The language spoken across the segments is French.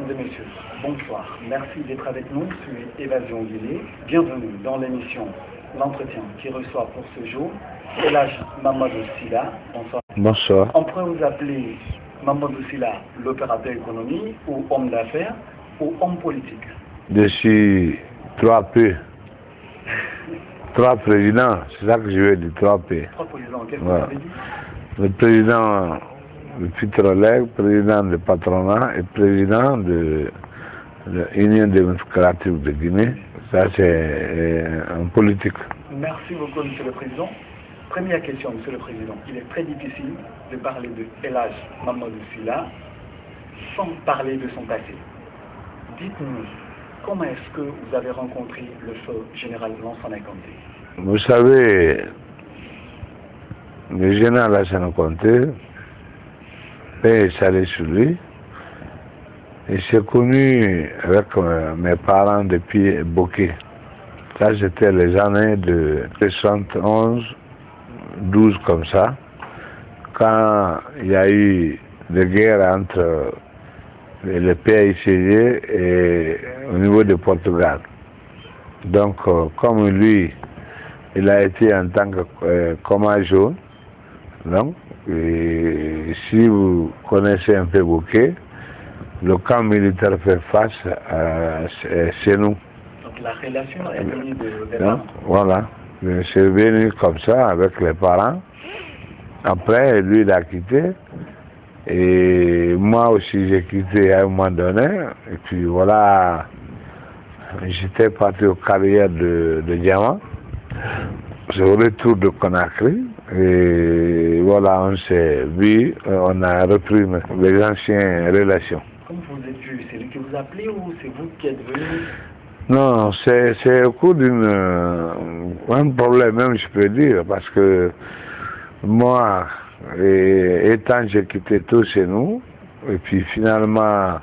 Mesdames et messieurs, bonsoir. Merci d'être avec nous sur Évasion Guinée. Bienvenue dans l'émission L'Entretien qui reçoit pour ce jour Elhadj Mamadou Sylla. Bonsoir. Bonsoir. On pourrait vous appeler Mamadou Sylla, l'opérateur économique ou homme d'affaires ou homme politique. Je suis 3P. 3 présidents, c'est ça que je veux dire, 3P. 3 présidents, qu'est-ce que Voilà. vous avez dit? Le président du Pétrolec, président du patronat et président de l'Union démocratique de Guinée. Ça, c'est en politique. Merci beaucoup, Monsieur le Président. Première question, Monsieur le Président. Il est très difficile de parler de Elhadj Mamadou Sylla sans parler de son passé. Dites-nous, comment est-ce que vous avez rencontré le feu général Lansana Conté? Vous savez, le général Lansana Conté, paix et salut sur lui, il s'est connu avec mes parents depuis Boké. Ça, c'était les années de 71, 12 comme ça, quand il y a eu des guerres entre le PAICG et au niveau de Portugal. Donc, comme lui, il a été en tant que coma jaune, donc, et si vous connaissez un peu Boké, le camp militaire fait face chez nous. Donc la relation est venue des Donc, parents. voilà, je suis venu comme ça avec les parents. Après, lui, il a quitté. Et moi aussi, j'ai quitté à un moment donné. Et puis voilà, j'étais parti aux carrières de diamant. C'est au retour de Conakry. Et voilà, on s'est vu, on a repris les anciennes relations. Comme vous êtes vu, c'est lui qui vous a appelé ou c'est vous qui êtes venu? Non, c'est au cours un problème même, je peux dire, parce que moi, étant j'ai quitté tout chez nous, et puis finalement,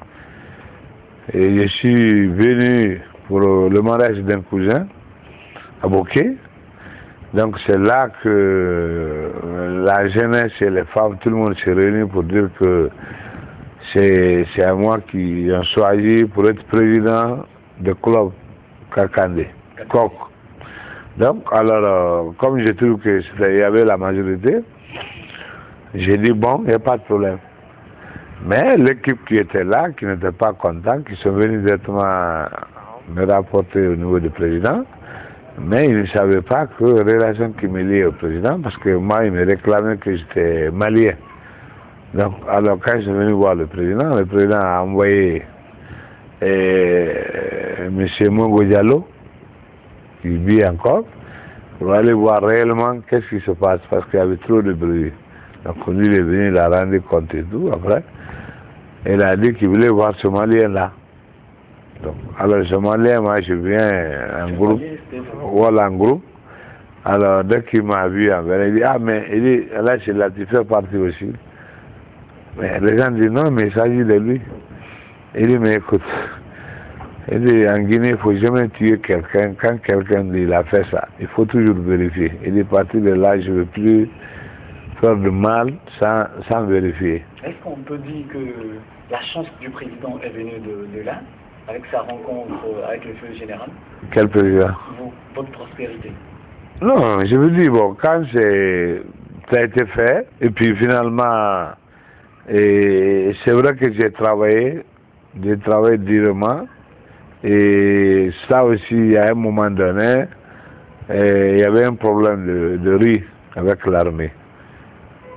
je suis venu pour le mariage d'un cousin à Boké. Donc c'est là que la jeunesse et les femmes, tout le monde s'est réuni pour dire que c'est à moi qui ont choisi pour être président de club Kakandé, Coq. Donc, alors, comme je trouve qu'il y avait la majorité, j'ai dit bon, il n'y a pas de problème. Mais l'équipe qui était là, qui n'était pas contente, qui sont venus directement me rapporter au niveau du président, mais ils ne savaient pas que relation qui me liait au président, parce que moi, ils me réclamaient que j'étais malien. Donc, alors quand je suis venu voir le président a envoyé M. Mongo Diallo, qui vit encore, pour aller voir réellement qu'est-ce qui se passe, parce qu'il y avait trop de bruit. Donc, lui, il est venu, il a rendu compte et tout, après. Il a dit qu'il voulait voir ce Malien-là. Donc, alors, ce Malien, moi, je viens en groupe. Voilà, en groupe. Alors, dès qu'il m'a vu, il dit, ah, mais il dit, là, c'est là, tu fais partie aussi. Mais les gens disent non, mais il s'agit de lui. Il dit, mais écoute, il dit, en Guinée, il ne faut jamais tuer quelqu'un. Quand quelqu'un dit il a fait ça, il faut toujours vérifier. Il dit, à partir de là, je ne veux plus faire de mal sans vérifier. Est-ce qu'on peut dire que la chance du président est venue de là, avec sa rencontre avec le feu général? Quel président? Vous, votre prospérité. Non, je veux dire, bon, quand ça a été fait, et puis finalement, et c'est vrai que j'ai travaillé durement, et ça aussi, à un moment donné, il y avait un problème de riz avec l'armée.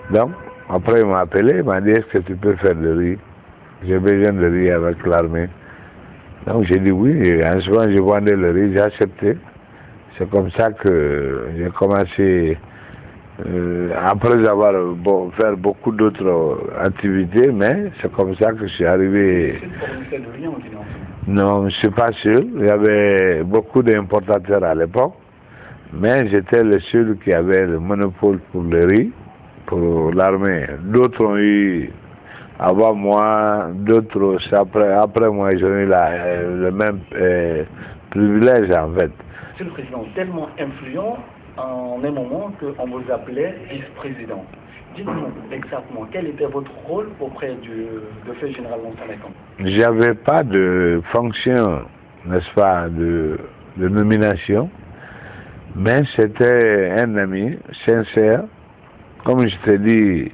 Donc, après il m'a appelé, il m'a dit, est-ce que tu peux faire de riz? J'ai besoin de riz avec l'armée. Donc j'ai dit oui, et en ce moment je vendais le riz, j'ai accepté. C'est comme ça que j'ai commencé, après avoir fait beaucoup d'autres activités, mais c'est comme ça que je suis arrivé. C'est le riz en Guinée? Non, je ne suis pas sûr. Il y avait beaucoup d'importateurs à l'époque, mais j'étais le seul qui avait le monopole pour le riz, pour l'armée. D'autres ont eu avant moi, d'autres après moi, ils ont eu le même privilège en fait. C'est le président tellement influent en un moment qu'on vous appelait vice-président. Dites-nous exactement quel était votre rôle auprès de feu général Monsala Kamara. J'avais pas de fonction, n'est-ce pas, de nomination, mais c'était un ami sincère. Comme je te dis,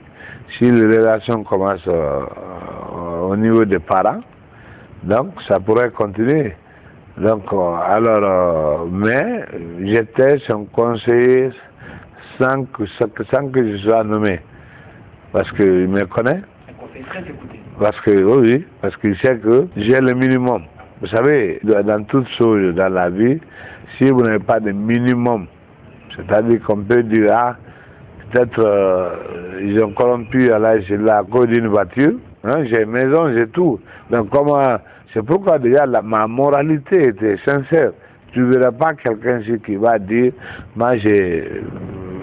si les relations commencent au niveau des parents, donc ça pourrait continuer. Donc, mais j'étais son conseiller sans que je sois nommé. Parce qu'il me connaît. Un conseil très écouté. Parce que, oui, parce qu'il sait que j'ai le minimum. Vous savez, dans toutes choses dans la vie, si vous n'avez pas de minimum, c'est-à-dire qu'on peut dire, ah, peut-être ils ont corrompu à cause d'une voiture, hein, j'ai une maison, j'ai tout. Donc comment, c'est pourquoi déjà ma moralité était sincère. Tu ne verras pas quelqu'un ici qui va dire, moi je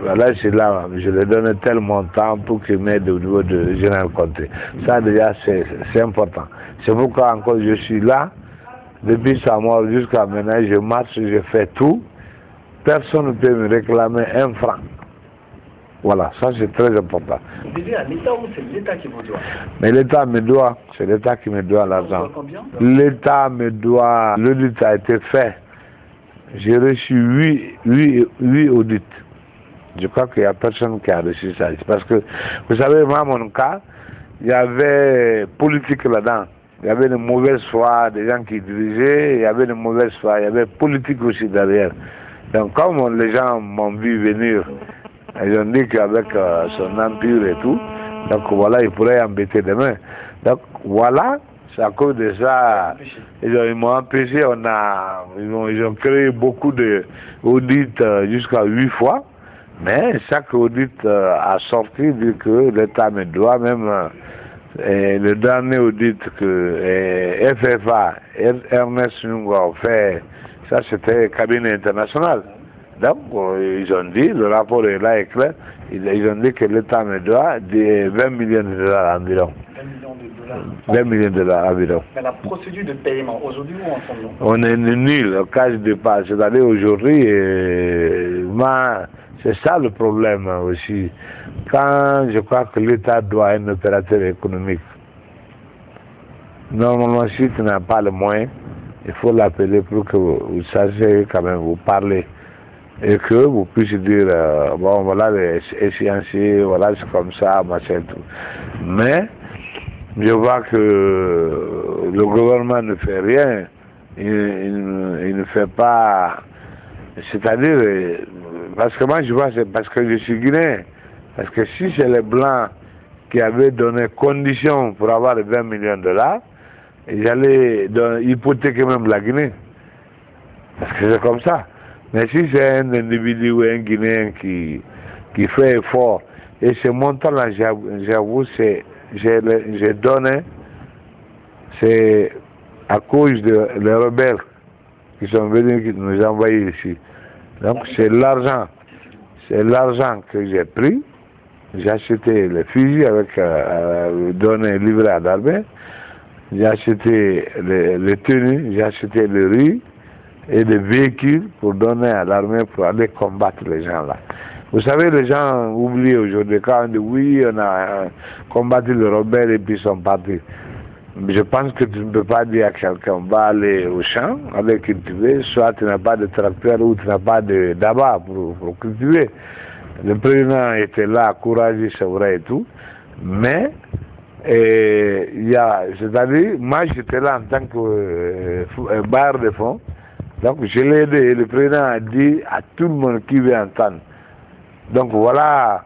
lui donne tel montant pour qu'il m'aide au niveau de Général Conté. Ça déjà c'est important. C'est pourquoi encore je suis là, depuis sa mort jusqu'à maintenant, je marche, je fais tout. Personne ne peut me réclamer un franc. Voilà, ça c'est très important. Vous vivez à l'État ou c'est l'État qui vous doit? Mais l'État me doit, c'est l'État qui me doit l'argent. Combien? L'État me doit, l'audit a été fait. J'ai reçu 8 audits. Je crois qu'il n'y a personne qui a reçu ça. Parce que, vous savez, moi, mon cas, il y avait politique là-dedans. Il y avait de mauvaises foi, des gens qui dirigeaient, il y avait de mauvaises foi, il y avait politique aussi derrière. Donc, comme les gens m'ont vu venir, ils ont dit qu'avec son empire et tout, donc voilà, il pourrait embêter demain. Donc, voilà. C'est à cause de ça, ils m'ont empêché, ils ont créé beaucoup d'audits jusqu'à 8 fois, mais chaque audit a sorti dit que l'État me doit même, le dernier audit que FFA, Ernest Young a fait, ça c'était cabinet international. Donc ils ont dit, le rapport est là, est clair, ils ont dit que l'État me doit 20 millions de dollars environ. 20 millions de dollars environ. Mais la procédure de paiement, aujourd'hui, où en sommes-nous? On est nul au cas de pas. C'est-à-dire aujourd'hui, c'est ça le problème aussi. Quand je crois que l'État doit un opérateur économique, normalement, si tu n'as pas le moyen, il faut l'appeler pour que vous sachiez quand même vous parler. Et que vous puissiez dire, bon, voilà les échéanciers, voilà, c'est comme ça, machin, tout. Mais, je vois que le gouvernement ne fait rien, il ne fait pas, c'est-à-dire, parce que moi je vois, c'est parce que je suis guinéen, parce que si c'est les Blancs qui avaient donné condition pour avoir les 20 millions de dollars, j'allais hypothéquer même la Guinée, parce que c'est comme ça. Mais si c'est un individu ou un Guinéen qui fait effort, et ce montant-là, j'avoue, j'ai donné, c'est à cause des rebelles qui sont venus qui nous envoyer ici. Donc c'est l'argent que j'ai pris, j'ai acheté les fusils avec donné livré à l'armée, j'ai acheté les tenues, j'ai acheté le riz et des véhicules pour donner à l'armée pour aller combattre les gens là. Vous savez, les gens oublient aujourd'hui quand on dit oui, on a combattu les rebelles et puis ils sont partis. Je pense que tu ne peux pas dire à quelqu'un va aller au champ, aller cultiver, soit tu n'as pas de tracteur ou tu n'as pas d'abat pour cultiver. Le président était là, courageux, c'est vrai et tout, mais c'est-à-dire, moi j'étais là en tant que barre de fonds, donc je l'ai aidé et le président a dit à tout le monde qui veut entendre. Donc voilà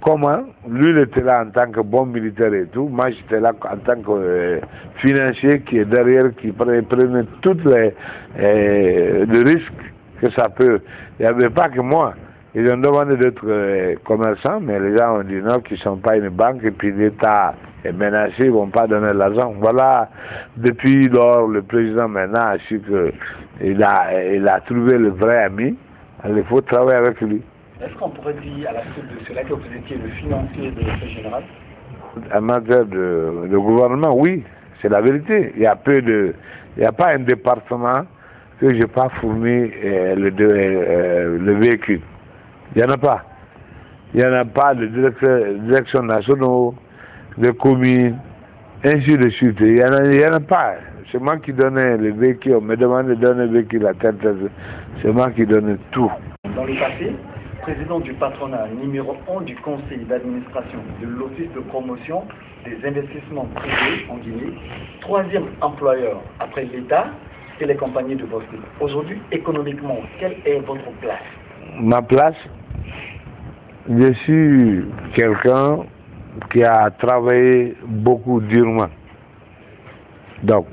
comment, lui il était là en tant que bon militaire et tout, moi j'étais là en tant que financier qui est derrière, qui prenait tous les risques que ça peut. Il n'y avait pas que moi. Ils ont demandé d'être commerçants, mais les gens ont dit non, qu'ils ne sont pas une banque, et puis l'État est menacé, ils ne vont pas donner l'argent. Voilà, depuis lors, le président maintenant a su qu'il a trouvé le vrai ami, il faut travailler avec lui. Est-ce qu'on pourrait dire à la suite de cela que vous étiez le financier de ce général? En matière de gouvernement, oui, c'est la vérité. Il n'y a pas un département que je n'ai pas fourni le véhicule. Il n'y en a pas. Il n'y en a pas de direction nationale, de communes, ainsi de suite. Il n'y en a pas. C'est moi qui donnais les véhicules. On me demande de donner les véhicules à tête. C'est moi qui donnais tout. Dans le passé, président du patronat numéro 1 du conseil d'administration de l'Office de promotion des investissements privés en Guinée, troisième employeur après l'État et les compagnies de Boston. Aujourd'hui, économiquement, quelle est votre place? Ma place, je suis quelqu'un qui a travaillé beaucoup durement. Donc,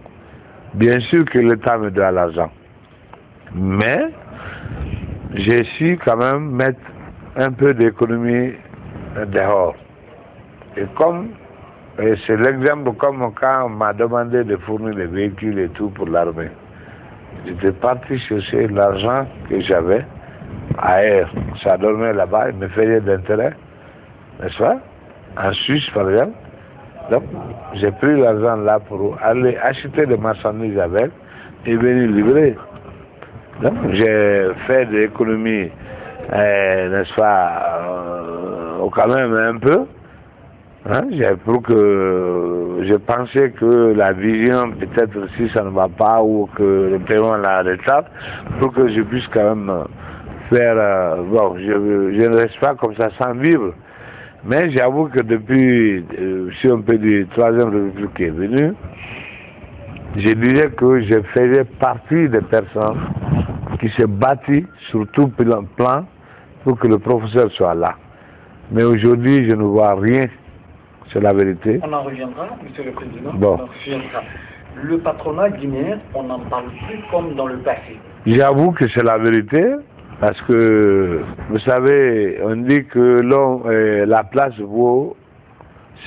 bien sûr que l'État me doit l'argent. Mais, j'ai su quand même mettre un peu d'économie dehors. Et comme, c'est l'exemple comme quand on m'a demandé de fournir des véhicules et tout pour l'armée. J'étais parti chercher l'argent que j'avais ailleurs. Ça dormait là-bas, il me faisait d'intérêt, n'est-ce pas? En Suisse, par exemple. Donc, j'ai pris l'argent là pour aller acheter des marchandises avec et venir livrer. Donc, j'ai fait de l'économie, n'est-ce pas, quand même un peu. Hein, pour que je pensais que la vision, peut-être si ça ne va pas, ou que le paiement la retarde, pour que je puisse quand même faire, bon, je ne reste pas comme ça sans vivre. Mais j'avoue que depuis, si on peut dire, troisième République qui est venue, je dirais que je faisais partie des personnes qui se battent sur tout plan pour que le professeur soit là. Mais aujourd'hui, je ne vois rien. C'est la vérité. On en reviendra, Monsieur le Président. Bon. On en reviendra. Le patronat guinéen, on n'en parle plus comme dans le passé. J'avoue que c'est la vérité, parce que, vous savez, on dit que la place vaut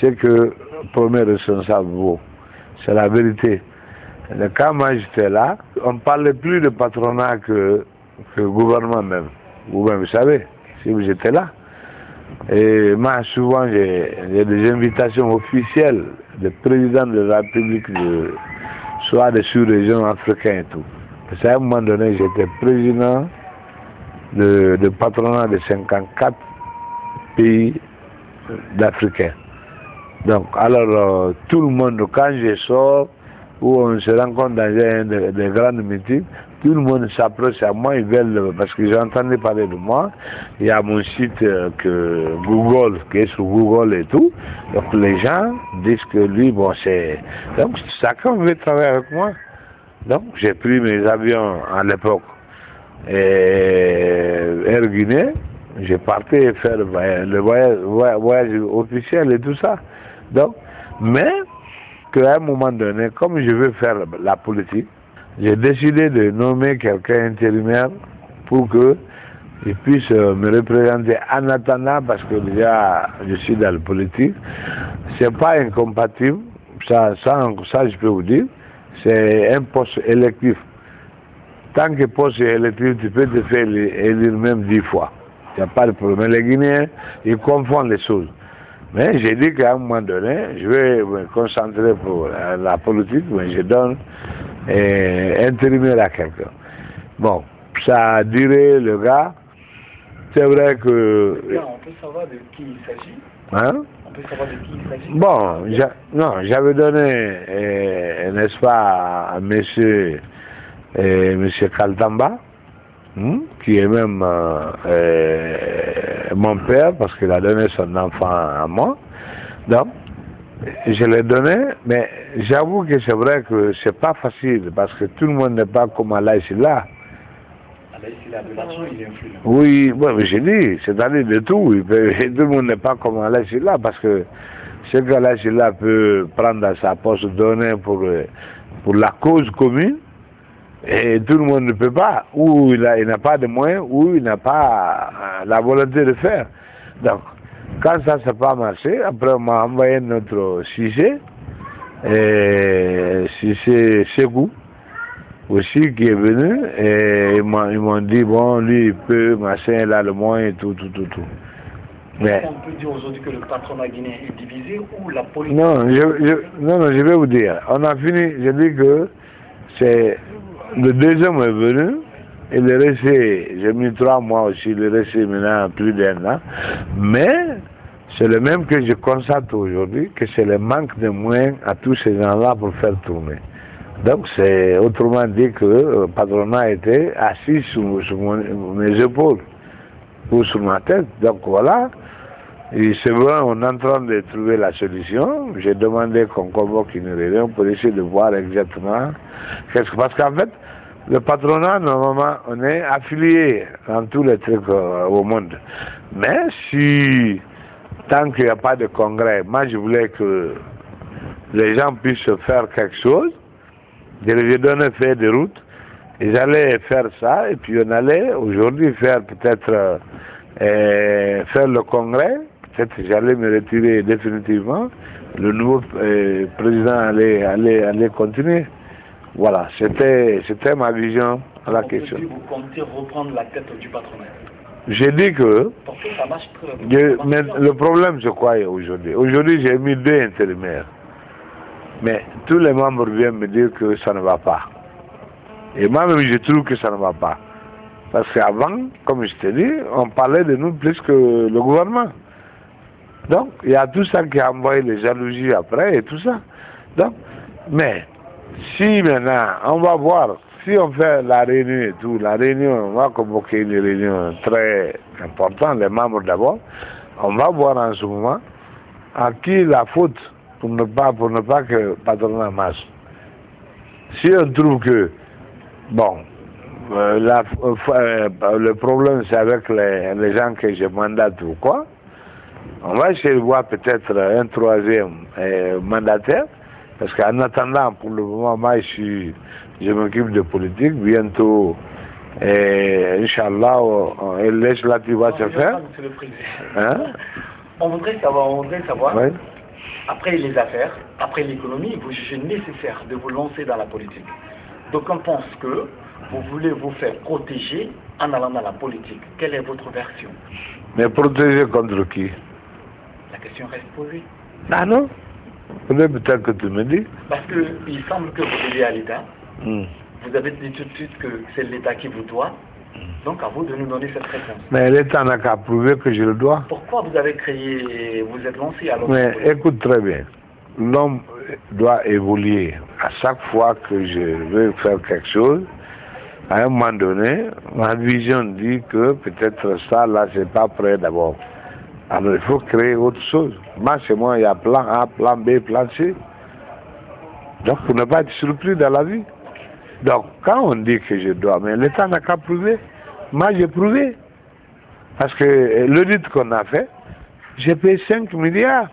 ce que le premier responsable vaut. C'est la vérité. Quand moi j'étais là, on ne parlait plus de patronat que le gouvernement même. Vous-même, vous savez, si vous étiez là. Et moi, souvent, j'ai des invitations officielles des présidents de la République, soit des sous-régions africaines et tout. Parce qu'à un moment donné, j'étais président de patronat de 54 pays d'Africains. Donc, alors, tout le monde, quand je sors, où on se rencontre dans des grandes meetings, tout le monde s'approche à moi, ils veulent, parce que j'ai entendu parler de moi. Il y a mon site Google, qui est sur Google et tout. Donc les gens disent que lui, bon, c'est... Donc chacun veut travailler avec moi. Donc j'ai pris mes avions à l'époque. Et Air Guinée, j'ai parti faire le voyage officiel et tout ça. Donc, mais qu'à un moment donné, comme je veux faire la politique, j'ai décidé de nommer quelqu'un intérimaire pour qu'il puisse me représenter en attendant, parce que déjà je suis dans la politique. C'est pas incompatible, ça je peux vous dire, c'est un poste électif. Tant que poste électif, tu peux te faire élire même 10 fois. Il n'y a pas de problème. Les Guinéens, ils confondent les choses. Mais j'ai dit qu'à un moment donné, je vais me concentrer pour la politique, mais je donne intérimaire à quelqu'un. Bon, ça a duré, le gars. C'est vrai que... On peut savoir de qui il s'agit? Hein? On peut savoir de qui il s'agit? Bon, non, j'avais donné, n'est-ce pas, à monsieur Kaltamba, qui est même mon père, parce qu'il a donné son enfant à moi. Donc, je l'ai donné, mais j'avoue que c'est vrai que c'est pas facile, parce que tout le monde n'est pas comme Allah ici là. Allah ici là, de l'argent, il est influent. Oui, bon, mais j'ai dit, c'est-à-dire de tout. Tout le monde n'est pas comme Allah ici là, parce que ce qu'Allah ici là peut prendre à sa poche, donner pour la cause commune, et tout le monde ne peut pas, ou il n'a pas de moyens, ou il n'a pas la volonté de faire. Donc, quand ça s'est pas marché, après on m'a envoyé notre Cissé, Cissé Ségou, aussi qui est venu, et ils m'ont dit, bon, lui il peut, machin, il a le moyen, tout. Mais, on peut dire aujourd'hui que le patronat guinéen est divisé, ou la politique... Non, je vais vous dire, on a fini, j'ai dit que c'est... Le deuxième est venu, Et le RSE, j'ai mis 3 mois aussi, le RSE maintenant plus d'1 an. Mais c'est le même que je constate aujourd'hui, que c'est le manque de moyens à tous ces gens-là pour faire tourner. Donc c'est autrement dit que le patronat était assis sur mes épaules ou sur ma tête. Donc voilà. Et c'est vrai, on est en train de trouver la solution. J'ai demandé qu'on convoque une réunion pour essayer de voir exactement qu'est-ce que... Parce qu'en fait, le patronat, normalement, on est affilié dans tous les trucs au monde. Mais si, tant qu'il n'y a pas de congrès, moi je voulais que les gens puissent faire quelque chose, je leur ai donné fait de route, ils allaient faire ça, et puis on allait aujourd'hui faire peut-être faire le congrès. Peut-être que j'allais me retirer définitivement. Le nouveau président allait continuer. Voilà, c'était ma vision à la question. Vous comptez reprendre la tête du patronat? J'ai dit que... Parce que ça marche très mais le problème, c'est quoi aujourd'hui? Aujourd'hui, j'ai mis 2 intérimaires. Mais tous les membres viennent me dire que ça ne va pas. Et moi-même, je trouve que ça ne va pas. Parce qu'avant, comme je t'ai dit, on parlait de nous plus que le gouvernement. Donc, il y a tout ça qui a envoyé les jalousies après et tout ça. Donc, mais, si maintenant, on va voir, si on fait la réunion et tout, la réunion, on va convoquer une réunion très importante, les membres d'abord, on va voir en ce moment à qui la faute pour ne pas que le patronat marche. Si on trouve que, bon, le problème c'est avec les gens que je mandate ou quoi, on va essayer de voir peut-être un 3e mandataire, parce qu'en attendant, pour le moment, moi je m'occupe de politique, bientôt, Inch'Allah, le législatif va se faire. Hein? On voudrait savoir, oui. Après les affaires, après l'économie, vous jugez nécessaire de vous lancer dans la politique. Donc on pense que vous voulez vous faire protéger en allant dans la politique. Quelle est votre version? Mais protéger contre qui? La question reste posée. Ah non? Peut-être que tu me dis. Parce qu'il semble que vous devez à l'État. Vous avez dit tout de suite que c'est l'État qui vous doit. Donc à vous de nous donner cette réponse. Mais l'État n'a qu'à prouver que je le dois. Pourquoi vous avez créé, vous êtes lancé alors? Mais écoute très bien. L'homme doit évoluer. À chaque fois que je veux faire quelque chose, à un moment donné, ma vision dit que peut-être ça, là, c'est pas prêt d'abord. Alors il faut créer autre chose. Moi, chez moi, il y a plan A, plan B, plan C. Donc, pour ne pas être surpris dans la vie. Donc, quand on dit que je dois, mais l'État n'a qu'à prouver. Moi, j'ai prouvé. Parce que l'audit qu'on a fait, j'ai payé 5 milliards.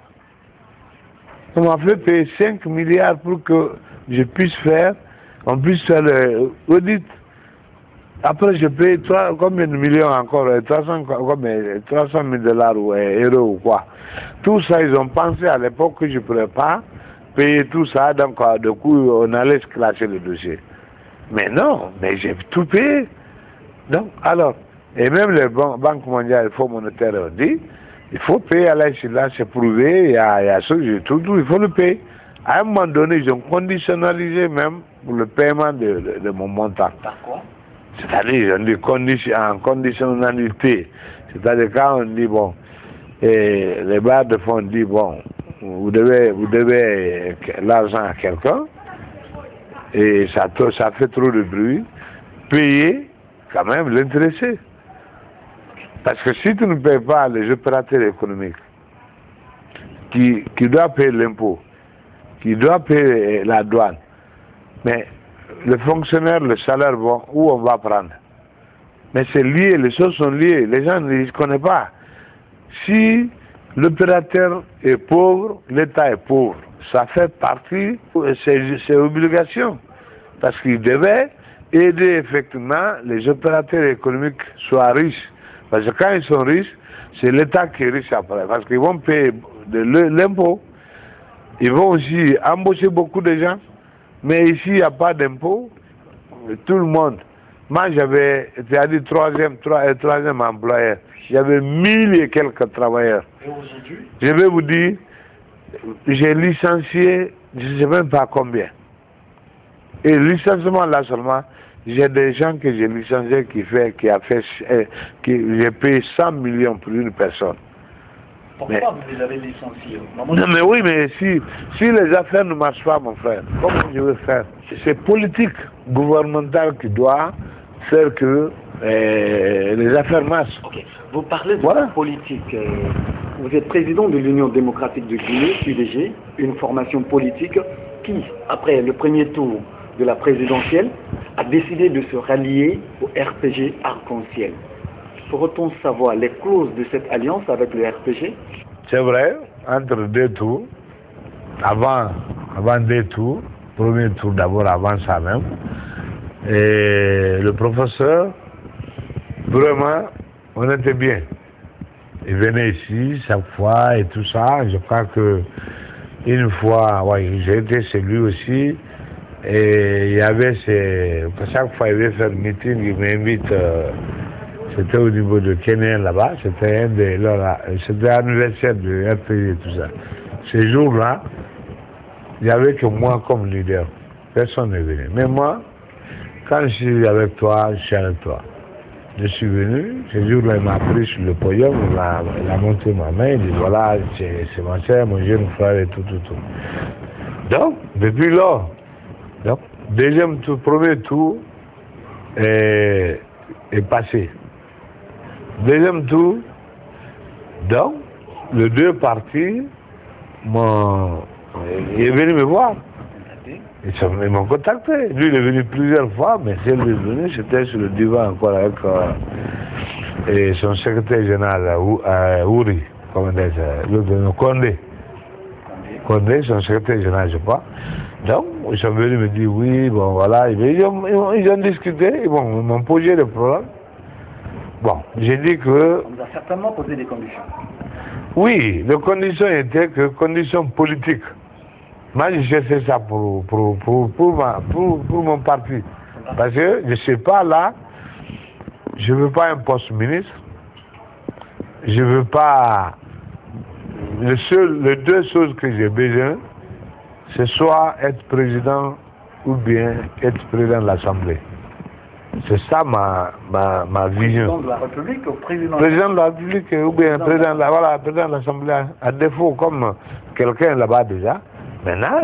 On m'a fait payer 5 milliards pour que je puisse faire, on puisse faire l'audit. Après, je paye combien de millions encore, 300 000 dollars ou euros ou quoi. Tout ça, ils ont pensé à l'époque que je ne pourrais pas payer tout ça, donc du coup, on allait se clasher le dossier. Mais non, mais j'ai tout payé. Donc, alors, et même les banques mondiales, le Fonds monétaire ont dit, il faut payer à l'Aïsila, c'est prouvé, il y a ça, tout, il faut le payer. À un moment donné, ils ont conditionnalisé même pour le paiement de mon montant. D'accord. C'est-à-dire, on dit en conditionnalité. C'est-à-dire, quand on dit, bon, et les barres de fonds disent, bon, vous devez l'argent à quelqu'un, et ça fait trop de bruit, payer quand même l'intéressé. Parce que si tu ne payes pas les opérateurs économiques, qui doivent payer l'impôt, qui doivent payer la douane, mais le fonctionnaire, le salaire, bon, où on va prendre? Mais c'est lié, les choses sont liées, les gens ne connaissent pas. Si l'opérateur est pauvre, l'État est pauvre. Ça fait partie de ses obligations. Parce qu'il devait aider effectivement les opérateurs économiques soient riches. Parce que quand ils sont riches, c'est l'État qui est riche après. Parce qu'ils vont payer de l'impôt. Ils vont aussi embaucher beaucoup de gens. Mais ici, il n'y a pas d'impôt. Tout le monde. Moi, j'avais, c'est-à-dire troisième employeur. J'avais 1000 et quelques travailleurs. Et aujourd'hui? Je vais vous dire, j'ai licencié, je ne sais même pas combien. Et le licenciement là seulement, J'ai des gens que j'ai licenciés j'ai payé 100 millions pour une personne. Pourquoi vous les avez licenciés? Non, mais oui, mais si les affaires ne marchent pas, mon frère, comment je vais faire? C'est politique gouvernementale qui doit faire que les affaires marchent. Okay. Vous parlez de politique. Vous êtes président de l'Union démocratique de Guinée, UDG, une formation politique qui, après le premier tour de la présidentielle, a décidé de se rallier au RPG Arc-en-Ciel. Pourrait-on savoir les clauses de cette alliance avec le RPG? C'est vrai, entre deux tours, avant deux tours, premier tour d'abord, avant ça même, et le professeur, vraiment, on était bien. Il venait ici chaque fois et tout ça. Je crois que une fois, j'ai été chez lui aussi. Et il y avait chaque fois il veut faire un meeting, il m'invite, c'était au niveau de Kenya là-bas, c'était l'anniversaire de RPG et tout ça. Ces jours-là, il n'y avait que moi comme leader, personne n'est venu. Mais moi, quand je suis avec toi, je suis avec toi. Je suis venu, ce jour-là, il m'a pris sur le podium, il a montré ma main, il dit voilà, c'est ma soeur, mon jeune frère et tout. Donc, depuis lors, donc, premier tour est passé. Deuxième tour, donc, les deux partis il est venu me voir. Ils m'ont contacté. Lui, il est venu plusieurs fois, mais si lui est venu, c'était sur le divan encore avec et son secrétaire général, Ouri, comment on dit ça, Condé. Condé, son secrétaire général, je crois. Donc, ils sont venus me dire oui, bon voilà, ils ont discuté, ils m'ont posé des problèmes. Bon, j'ai dit que... On vous a certainement posé des conditions. Oui, les conditions étaient que conditions politiques. Moi, j'ai fait ça pour mon parti. Parce que je ne sais pas là, je ne veux pas un poste ministre, je ne veux pas... Les deux choses que j'ai besoin, c'est soit être président ou bien être président de l'Assemblée. C'est ça ma vision. Président de la République ou président de la République ou bien président de l'Assemblée, à défaut comme quelqu'un là-bas déjà. Maintenant,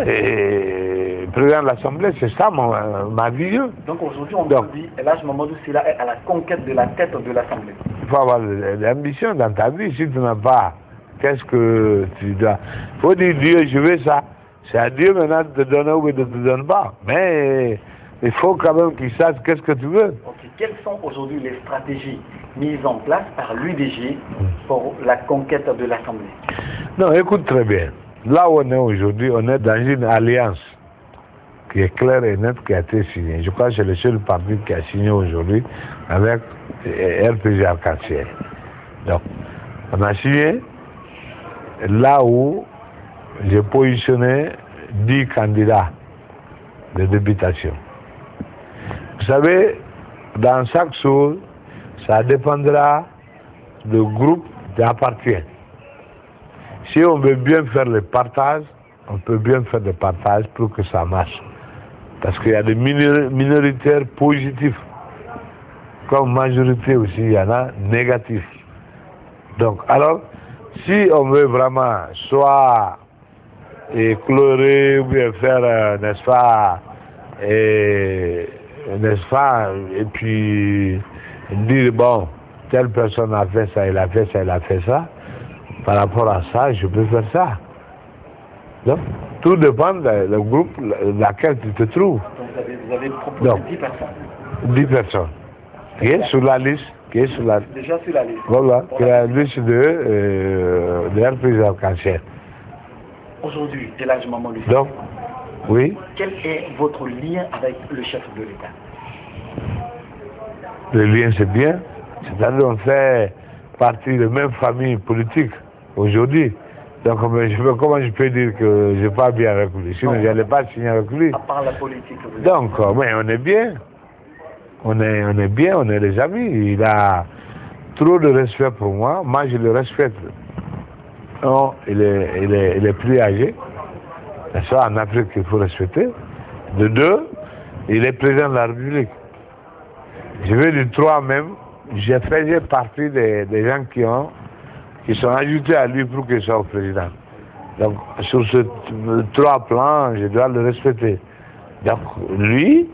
président de l'Assemblée, c'est ça ma vision. Donc aujourd'hui, on vous dit, Elhadji Mamadou Sylla est à la conquête de la tête de l'Assemblée. Il faut avoir l'ambition dans ta vie. Si tu n'as pas, qu'est-ce que tu dois... Il faut dire Dieu, je veux ça. C'est à Dieu maintenant de te donner ou de ne te donner pas. Mais il faut quand même qu'il sache qu'est-ce que tu veux. Okay. Quelles sont aujourd'hui les stratégies mises en place par l'UDG pour la conquête de l'Assemblée? Non, écoute très bien. Là où on est aujourd'hui, on est dans une alliance qui est claire et nette, qui a été signée. Je crois que c'est le seul parti qui a signé aujourd'hui avec RPG Arc-en-Ciel. Donc, on a signé là où j'ai positionné 10 candidats de députation. Vous savez, dans chaque chose, ça dépendra du groupe qui appartient. Si on veut bien faire le partage, on peut bien faire le partage pour que ça marche. Parce qu'il y a des minoritaires positifs. Comme majorité aussi, il y en a négatifs. Donc, alors, si on veut vraiment soit éclairer ou bien faire, n'est-ce pas, et puis dire, bon, telle personne a fait ça, il a fait ça, il a fait ça, par rapport à ça, je peux faire ça. Donc, tout dépend du groupe dans lequel tu te trouves. Donc, vous avez proposé 10 personnes. 10 personnes. Qui est sur la liste. Déjà sur la liste. Voilà, qui est la liste de RPG Arc-en-Ciel. Aujourd'hui, Elhadji Mamadou Sylla. Donc, oui. Quel est votre lien avec le chef de l'État? Le lien, c'est bien. C'est-à-dire qu'on fait partie de la même famille politique aujourd'hui. Donc, comment je peux dire que je ne vais pas bien avec lui? Sinon, je n'allais pas signer avec lui. À part la politique. Donc, mais on est bien. On est bien, on est des amis. Il a trop de respect pour moi. Moi, je le respecte. Non, il est plus âgé. C'est ça, en Afrique, il faut respecter. De deux, il est président de la République. je vais du 3 même, j'ai fait partie des gens qui sont ajoutés à lui pour qu'il soit président. Donc, sur ce 3 plans, je dois le respecter. Donc, lui,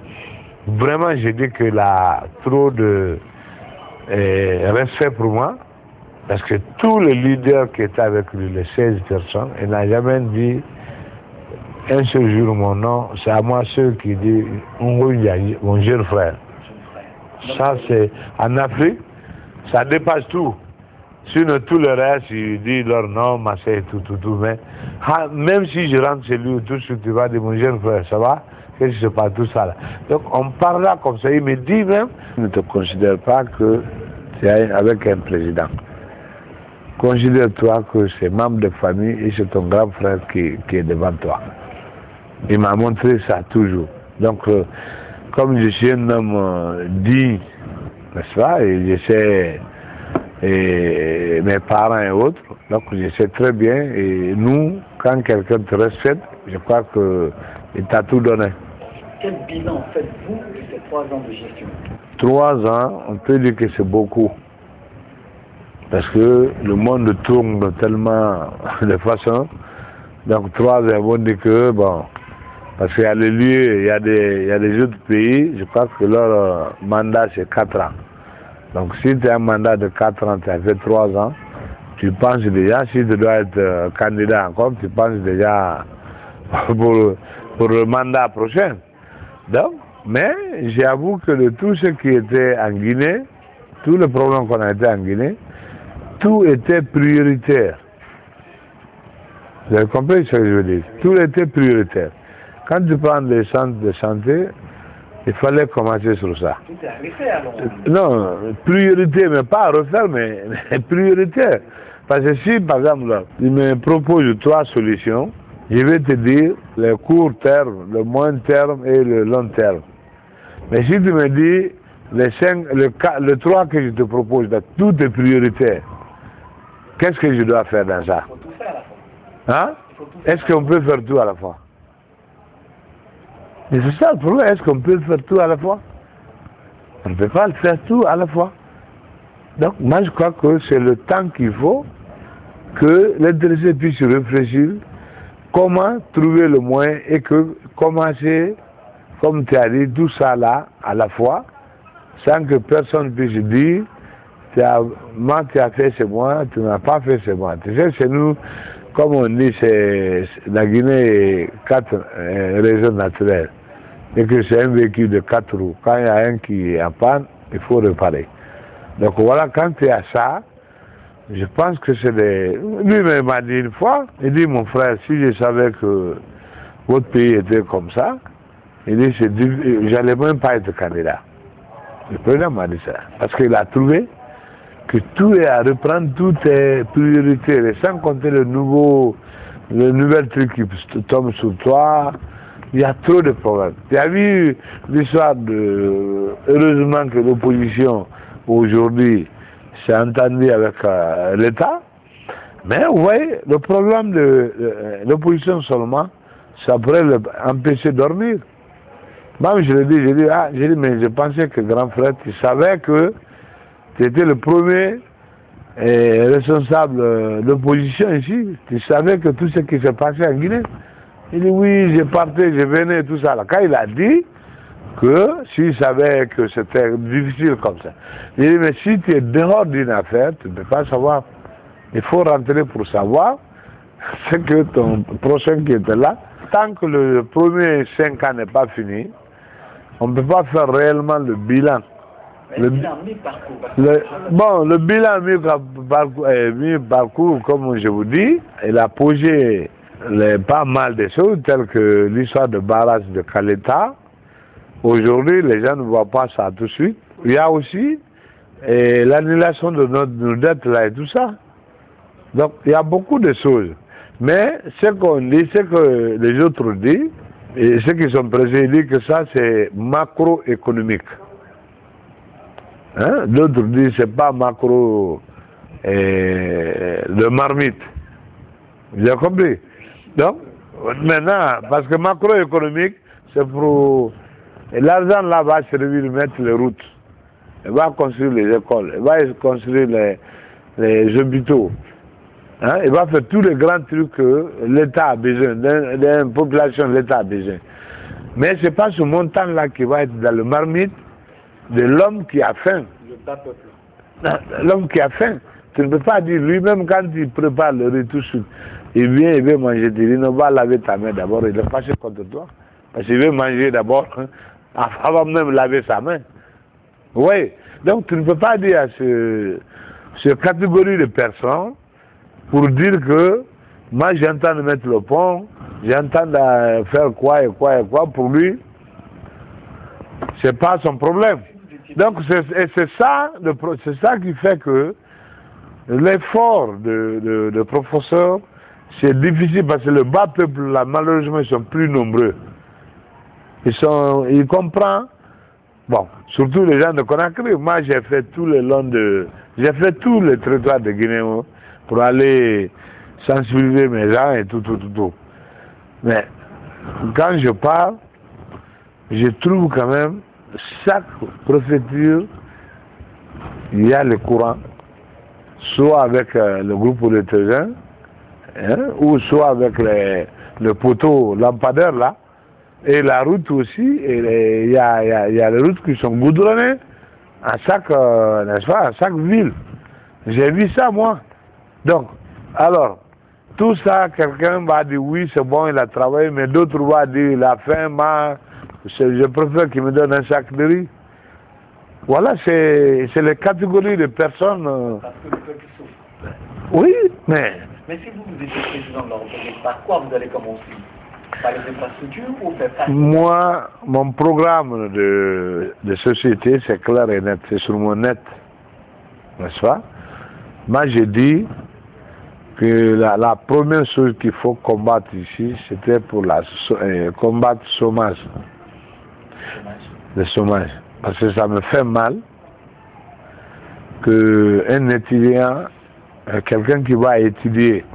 vraiment, je dis qu'il a trop de respect pour moi, parce que tous les leaders qui étaient avec lui, les 16 personnes, il n'a jamais dit un seul jour mon nom, c'est à moi ceux qui disent mon jeune frère. Ça, c'est en Afrique, ça dépasse tout. Sinon, tout le reste, ils disent leur nom, machin, tout. Mais même si je rentre chez lui, tout ce que tu vas dire, mon jeune frère, ça va? Qu'est-ce qui se passe, tout ça là? Donc, on parle là comme ça. Il me dit même, ne te considère pas que tu es avec un président. Considère-toi que c'est membre de famille et c'est ton grand frère qui est devant toi. Il m'a montré ça toujours. Donc, comme je suis un homme digne, n'est-ce pas, et je sais, et mes parents et autres, donc je sais très bien, et nous, quand quelqu'un te respecte, je crois qu'il t'a tout donné. Quel bilan faites-vous de ces 3 ans de gestion? 3 ans, on peut dire que c'est beaucoup. Parce que le monde tourne tellement de façon. Donc 3 ans, on dit que, bon, parce qu'il y a des lieux, il y a des autres pays, je crois que leur mandat c'est 4 ans. Donc si tu as un mandat de 4 ans, tu as fait 3 ans, tu penses déjà, si tu dois être candidat encore, tu penses déjà pour le mandat prochain. Donc, mais j'avoue que de tout ce qui était en Guinée, tous les problèmes qu'on a été en Guinée, tout était prioritaire. Vous avez compris ce que je veux dire? Tout était prioritaire. Quand tu prends des centres de santé, il fallait commencer sur ça. Tout est arrêté alors? Non, priorité, mais pas à refaire, mais prioritaire. Parce que si, par exemple, là, il me propose 3 solutions, je vais te dire le court terme, le moyen terme et le long terme. Mais si tu me dis le 3 que je te propose, là, tout est prioritaire, qu'est-ce que je dois faire dans ça? Il faut tout faire à la fois. Hein? Est-ce qu'on peut faire tout à la fois? Mais c'est ça le problème, est-ce qu'on peut faire tout à la fois? On ne peut pas le faire tout à la fois. Donc moi je crois que c'est le temps qu'il faut que l'intéressé puisse réfléchir comment trouver le moyen et que commencer, comme tu as dit, tout ça là à la fois, sans que personne puisse dire moi tu as fait c'est moi, tu n'as pas fait c'est moi. Tu sais, chez nous, comme on dit, c'est la Guinée est 4 régions naturelles. Et que c'est un véhicule de 4 roues. Quand il y a un qui est en panne, il faut réparer. Donc voilà, quand il y a ça, je pense que c'est des... Lui m'a dit une fois, il dit, mon frère, si je savais que votre pays était comme ça, il dit, j'allais même pas être candidat. Le président m'a dit ça. Parce qu'il a trouvé que tout est à reprendre, tout est prioritaire. Et sans compter le nouvel truc qui tombe sur toi, il y a trop de problèmes. Tu as vu l'histoire de... Heureusement que l'opposition, aujourd'hui, s'est entendue avec l'État. Mais vous voyez, le problème de l'opposition seulement, ça pourrait empêcher de dormir. Moi, je l'ai dit, mais je pensais que grand frère, tu savais que tu étais le premier responsable de l'opposition ici. Tu savais que tout ce qui s'est passé en Guinée. Il dit oui, je partais, je venais, tout ça. Quand il a dit que s'il savait que c'était difficile comme ça, il dit mais si tu es dehors d'une affaire, tu ne peux pas savoir. Il faut rentrer pour savoir ce que ton prochain qui était là. Tant que le premier 5 ans n'est pas fini, on ne peut pas faire réellement le bilan. Le bilan mi-parcours. Le bilan mi-parcours, comme je vous dis, il a posé pas mal de choses, telles que l'histoire de barrage de Caleta. Aujourd'hui, les gens ne voient pas ça tout de suite. Il y a aussi l'annulation de nos dettes là et tout ça. Donc, il y a beaucoup de choses. Mais ce qu'on dit, ce que les autres disent, et ceux qui sont présents disent que ça, c'est macroéconomique. Hein? D'autres disent que ce n'est pas macro de marmite. Vous avez compris? Donc, maintenant, parce que macroéconomique, c'est pour... L'argent là va servir à mettre les routes. il va construire les écoles, il va construire les hôpitaux. Hein? Il va faire tous les grands trucs que l'État a besoin, d'une population l'État a besoin. Mais ce n'est pas ce montant-là qui va être dans le marmite de l'homme qui a faim. Le bas peuple. L'homme qui a faim. Tu ne peux pas dire, lui-même quand il prépare le riz tout de suite, il veut manger, tu dis, non, va laver ta main d'abord, il est fâché contre toi. Parce qu'il veut manger d'abord, hein, avant même laver sa main. Oui. Donc tu ne peux pas dire à cette catégorie de personnes pour dire que moi j'entends de mettre le pont, j'entends de faire quoi et quoi et quoi, pour lui, c'est pas son problème. Donc c'est ça qui fait que l'effort de professeur, c'est difficile parce que le bas peuple, là, malheureusement, ils sont plus nombreux. Ils comprennent. Bon, surtout les gens de Conakry. Moi, j'ai fait tout le long j'ai fait tous les territoires de Guinée pour aller sensibiliser mes gens et tout. Mais quand je parle, je trouve quand même chaque préfecture, il y a le courant, soit avec le groupe pour les terrains, hein, ou soit avec le poteau lampadaire là, et la route aussi, il y a les routes qui sont goudronnées à chaque, n'est-ce pas, à chaque ville. J'ai vu ça moi. Donc, alors, tout ça, quelqu'un va dire oui, c'est bon, il a travaillé, mais d'autres vont dire il a faim, je préfère qu'il me donne un sac de riz. Voilà, c'est les catégories de personnes. Parce que le peuple souffre. Oui, mais. Mais si vous étiez président de la République, par quoi vous allez commencer? Par les infrastructures ou faire face? Moi, mon programme de société, c'est clair et net, c'est sur mon net. N'est-ce pas? Moi, j'ai dit que la première chose qu'il faut combattre ici, c'était pour combattre le chômage. Le chômage. Parce que ça me fait mal qu'un étudiant, quelqu'un qui va étudier,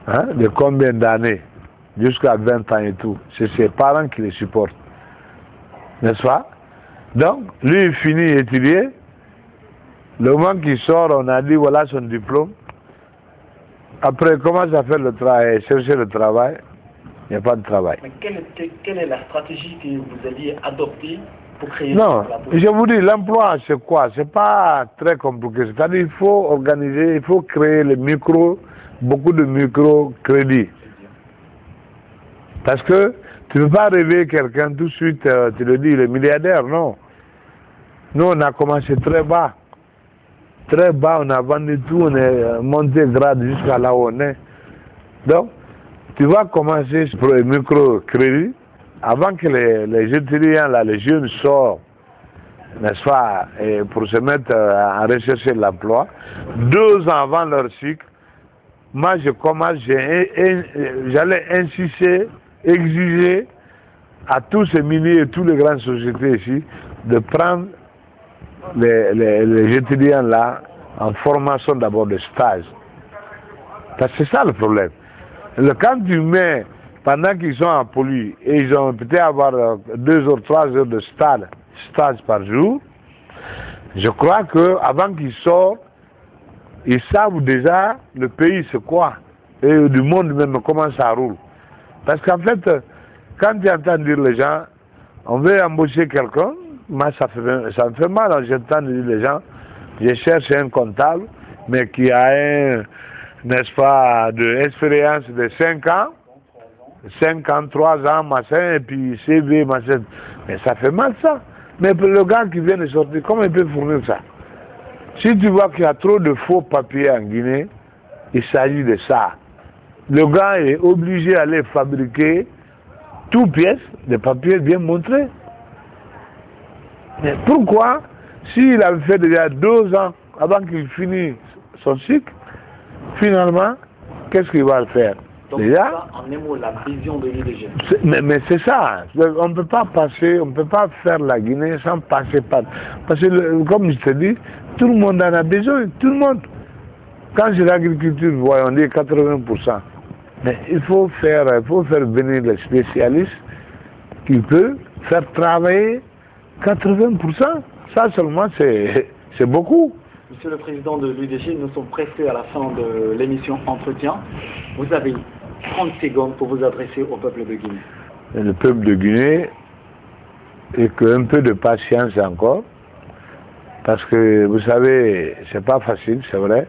hein, de combien d'années, jusqu'à 20 ans et tout, c'est ses parents qui les supportent. N'est-ce pas? Donc, lui, il finit d'étudier. Le moment qu'il sort, on a dit voilà son diplôme. Après, il commence à faire le travail, chercher le travail. Il n'y a pas de travail. Mais quelle est la stratégie que vous alliez adopter pour créer Non, l'emploi? je vous dis, l'emploi, c'est quoi? C'est pas très compliqué. C'est-à-dire il faut organiser, il faut créer beaucoup de micro-crédits. Parce que tu ne peux pas rêver quelqu'un tout de suite, tu le dis, il est milliardaire, non. Nous, on a commencé très bas. Très bas, on a vendu tout, on est monté grade jusqu'à là où on est. Donc, tu vas commencer pour le microcrédit avant que les étudiants, là, les jeunes sortent, n'est-ce pas, et pour se mettre à rechercher l'emploi. 2 ans avant leur cycle, moi je commence, j'allais insister, exiger à tous ces milliers et toutes les grandes sociétés ici de prendre les étudiants là en formation d'abord de stage. Parce que c'est ça le problème. Quand tu mets, pendant qu'ils sont en poli, et ils ont peut-être avoir 2 ou 3 heures de stage par jour, je crois qu'avant qu'ils sortent, ils savent déjà le pays c'est quoi, et du monde même comment ça roule. Parce qu'en fait, quand tu entends dire les gens, on veut embaucher quelqu'un, moi ça me fait mal, j'entends dire les gens, je cherche un comptable, mais qui a n'est-ce pas, d'expérience de 5 ans, 3 ans, machin, et puis CV, machin. Mais ça fait mal ça. Mais le gars qui vient de sortir, comment il peut fournir ça? Si tu vois qu'il y a trop de faux papiers en Guinée, il s'agit de ça. Le gars est obligé d'aller fabriquer toutes pièces de papier bien montré. Mais pourquoi, s'il avait fait déjà 2 ans avant qu'il finisse son cycle, finalement, qu'est-ce qu'il va faire? Donc, déjà, en un mot, la vision de l'IDG. Mais c'est ça. On ne peut pas passer, on ne peut pas faire la Guinée sans passer par. Parce que, comme je te dis, tout le monde en a besoin. Tout le monde. Quand c'est l'agriculture, on dit 80%. Mais il faut faire venir les spécialistes qui peuvent faire travailler 80%. Ça seulement, c'est beaucoup. Monsieur le Président de l'UDG, nous sommes pressés à la fin de l'émission Entretien. Vous avez 30 secondes pour vous adresser au peuple de Guinée. Et le peuple de Guinée, et qu'un peu de patience encore, parce que vous savez, c'est pas facile, c'est vrai.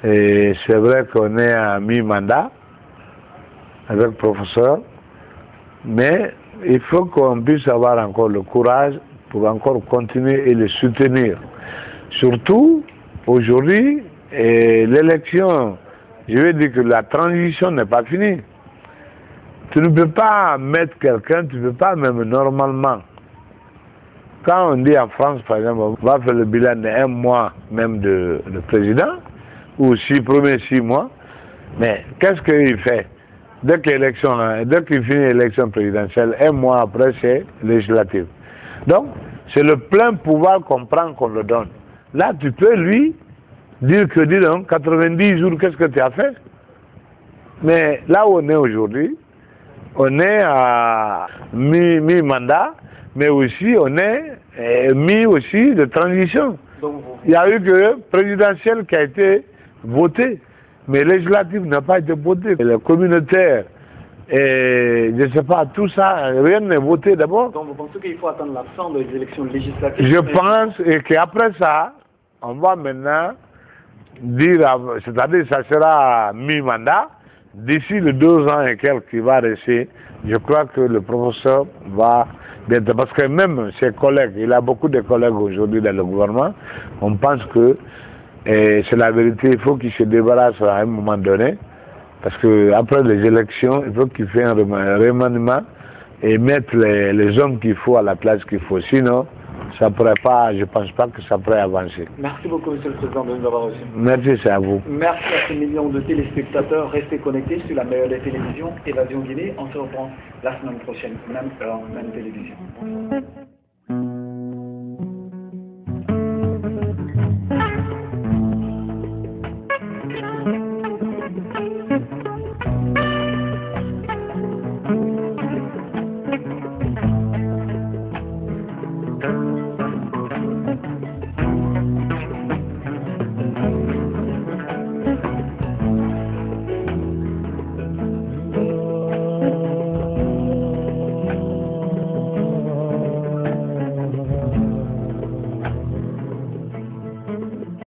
Et c'est vrai qu'on est à mi-mandat avec le professeur, mais il faut qu'on puisse avoir encore le courage pour encore continuer et le soutenir. Surtout, aujourd'hui, l'élection, je veux dire que la transition n'est pas finie. Tu ne peux pas mettre quelqu'un, tu ne peux pas même normalement. Quand on dit en France, par exemple, on va faire le bilan d'1 mois même de président, ou premiers 6 mois, mais qu'est-ce qu'il fait? Dès qu'il finit l'élection présidentielle, 1 mois après, c'est législatif. Donc, c'est le plein pouvoir qu'on prend, qu'on le donne. Là, tu peux lui dire que, dis donc, 90 jours, qu'est-ce que tu as fait? Mais là où on est aujourd'hui, on est à mi-mandat, mais aussi on est mi-aussi de transition. Il y a eu que présidentiel qui a été voté, mais législatif n'a pas été voté. Le communautaire, et je ne sais pas, tout ça, rien n'est voté d'abord. Donc vous pensez qu'il faut attendre la fin des élections législatives? Je pense qu'après ça, on va maintenant dire, c'est-à-dire ça sera mi-mandat, d'ici les 2 ans et quelques qui va rester, je crois que le professeur va bientôt, parce que même ses collègues, il a beaucoup de collègues aujourd'hui dans le gouvernement, on pense que c'est la vérité, il faut qu'il se débarrasse à un moment donné, parce que après les élections, il faut qu'il fasse un remaniement et mettre les hommes qu'il faut à la place qu'il faut. Sinon, ça pourrait pas, je pense pas que ça pourrait avancer. Merci beaucoup, Monsieur le Président, de nous avoir reçus. Merci, c'est à vous. Merci à ces millions de téléspectateurs. Restez connectés sur la meilleure des télévisions, Évasion Guinée. On se reprend la semaine prochaine, même heure, même télévision.